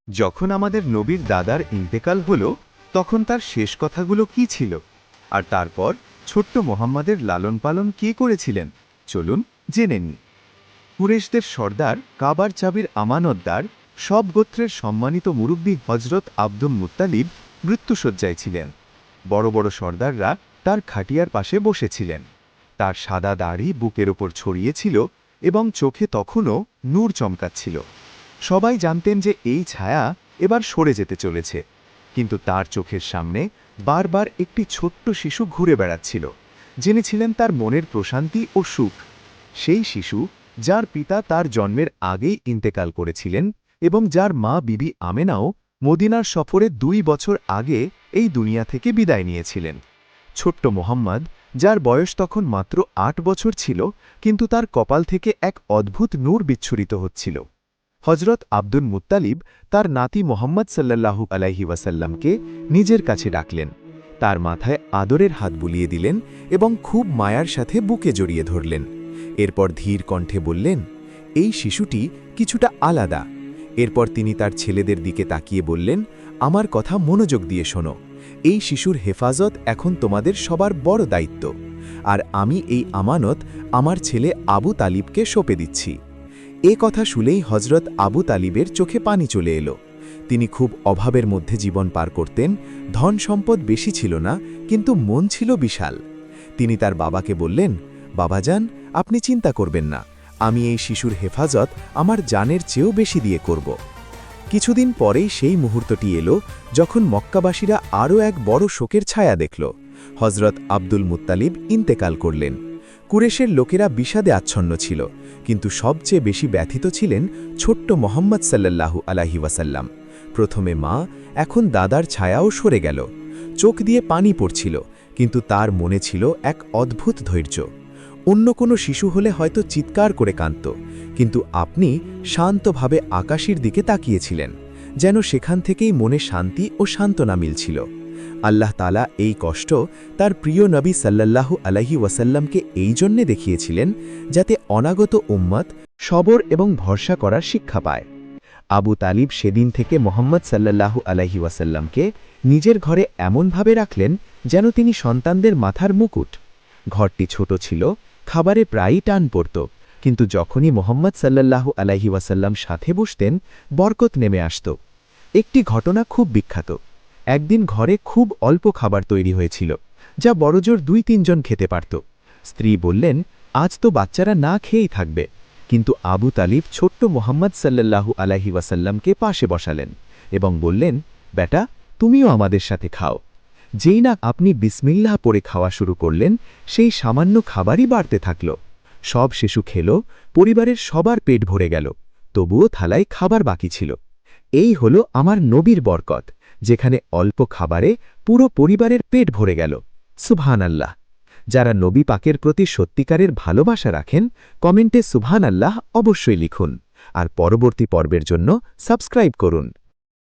যখন আমাদের নবীর দাদার ইন্তেকাল হলো তখন তার শেষ কথাগুলো কি ছিল আর তারপর ছোট্ট মোহাম্মদের লালন পালন কে করেছিলেন চলুন জেনে নিই। কুরেশদের সর্দার কাবার চাবির আমানতদার সব গোত্রের সম্মানিত মুরব্বী হজরত আব্দুল মুত্তালিব মৃত্যুশয্যায় ছিলেন। বড় বড় সর্দাররা তার খাটিয়ার পাশে বসেছিলেন। তার সাদা দাড়ি বুকের ওপর ছড়িয়েছিল এবং চোখে তখনও নূর চমকাচ্ছিল। সবাই জানতেন যে এই ছায়া এবার সরে যেতে চলেছে, কিন্তু তার চোখের সামনে বারবার একটি ছোট্ট শিশু ঘুরে বেড়াচ্ছিল। জেনেছিলেন তার মনের প্রশান্তি ও সুখ। সেই শিশু যার পিতা তার জন্মের আগেই ইন্তেকাল করেছিলেন এবং যার মা বিবি আমেনাও মদিনার সফরে 2 বছর আগে এই দুনিয়া থেকে বিদায় নিয়েছিলেন। ছোট্ট মোহাম্মদ, যার বয়স তখন মাত্র 8 বছর ছিল, কিন্তু তার কপাল থেকে এক অদ্ভুত নূর বিচ্ছুরিত হচ্ছিল। হজরত আব্দুল মুত্তালিব তার নাতি মোহাম্মদ সাল্লাল্লাহু আলাইহি ওয়াসাল্লামকে নিজের কাছে ডাকলেন, তার মাথায় আদরের হাত বুলিয়ে দিলেন এবং খুব মায়ার সাথে বুকে জড়িয়ে ধরলেন। এরপর ধীর কণ্ঠে বললেন, এই শিশুটি কিছুটা আলাদা। এরপর তিনি তার ছেলেদের দিকে তাকিয়ে বললেন, আমার কথা মনোযোগ দিয়ে শোনো। এই শিশুর হেফাজত এখন তোমাদের সবার বড় দায়িত্ব, আর আমি এই আমানত আমার ছেলে আবু তালিবকে সঁপে দিচ্ছি। এ কথা শুনেই হজরত আবু তালিবের চোখে পানি চলে এলো। তিনি খুব অভাবের মধ্যে জীবন পার করতেন, ধন সম্পদ বেশি ছিল না, কিন্তু মন ছিল বিশাল। তিনি তার বাবাকে বললেন, বাবাজান, আপনি চিন্তা করবেন না, আমি এই শিশুর হেফাজত আমার জানের চেয়েও বেশি দিয়ে করব। কিছুদিন পরেই সেই মুহূর্তটি এলো যখন মক্কাবাসীরা আরও এক বড় শোকের ছায়া দেখল। হজরত আব্দুল মুত্তালিব ইন্তেকাল করলেন। কুরেশের লোকেরা বিষাদে আচ্ছন্ন ছিল, কিন্তু সবচেয়ে বেশি ব্যথিত ছিলেন ছোট্ট মোহাম্মদ সাল্লাল্লাহু আলাইহি ওয়াসাল্লাম। প্রথমে মা, এখন দাদার ছায়াও সরে গেল। চোখ দিয়ে পানি পড়ছিল, কিন্তু তার মনে ছিল এক অদ্ভুত ধৈর্য। অন্য কোনো শিশু হলে হয়তো চিৎকার করে কাঁদত, কিন্তু আপনি শান্তভাবে আকাশের দিকে তাকিয়েছিলেন, যেন সেখান থেকেই মনে শান্তি ও সান্ত্বনা মিলছিল। আল্লাহ তাআলা এই কষ্ট তার প্রিয় নবী সাল্লাল্লাহু আলাইহি ওয়াসাল্লামকে এই জন্যে দেখিয়েছিলেন, যাতে অনাগত উম্মত সবর এবং ভরসা করার শিক্ষা পায়। আবু তালিব সেদিন থেকে মোহাম্মদ সাল্লাল্লাহু আলাইহি ওয়াসাল্লামকে নিজের ঘরে এমনভাবে রাখলেন যেন তিনি সন্তানদের মাথার মুকুট। ঘরটি ছোট ছিল, খাবারে প্রায়ই টান পড়ত, কিন্তু যখনই মোহাম্মদ সাল্লাল্লাহু আলাইহি ওয়াসাল্লাম সাথে বসতেন, বরকত নেমে আসত। একটি ঘটনা খুব বিখ্যাত। একদিন ঘরে খুব অল্প খাবার তৈরি হয়েছিল, যা বড়জোর 2-3 জন খেতে পারত। স্ত্রী বললেন, আজ তো বাচ্চারা না খেয়েই থাকবে। কিন্তু আবু তালিব ছোট্ট মোহাম্মদ সাল্লাল্লাহু আলাইহি ওয়াসাল্লামকে পাশে বসালেন এবং বললেন, বেটা, তুমিও আমাদের সাথে খাও। যেই না আপনি বিসমিল্লাহ পড়ে খাওয়া শুরু করলেন, সেই সামান্য খাবারই বাড়তে থাকল। সব শিশু খেল, পরিবারের সবার পেট ভরে গেল, তবুও থালায় খাবার বাকি ছিল। এই হলো আমার নবীর বরকত, যেখানে অল্প খাবারে পুরো পরিবারের পেট ভরে গেল। সুবহানাল্লাহ। যারা নবী পাকের প্রতি সত্যিকারের ভালোবাসা রাখেন, কমেন্টে সুবহানাল্লাহ অবশ্যই লিখুন, আর পরবর্তী পর্বের জন্য সাবস্ক্রাইব করুন।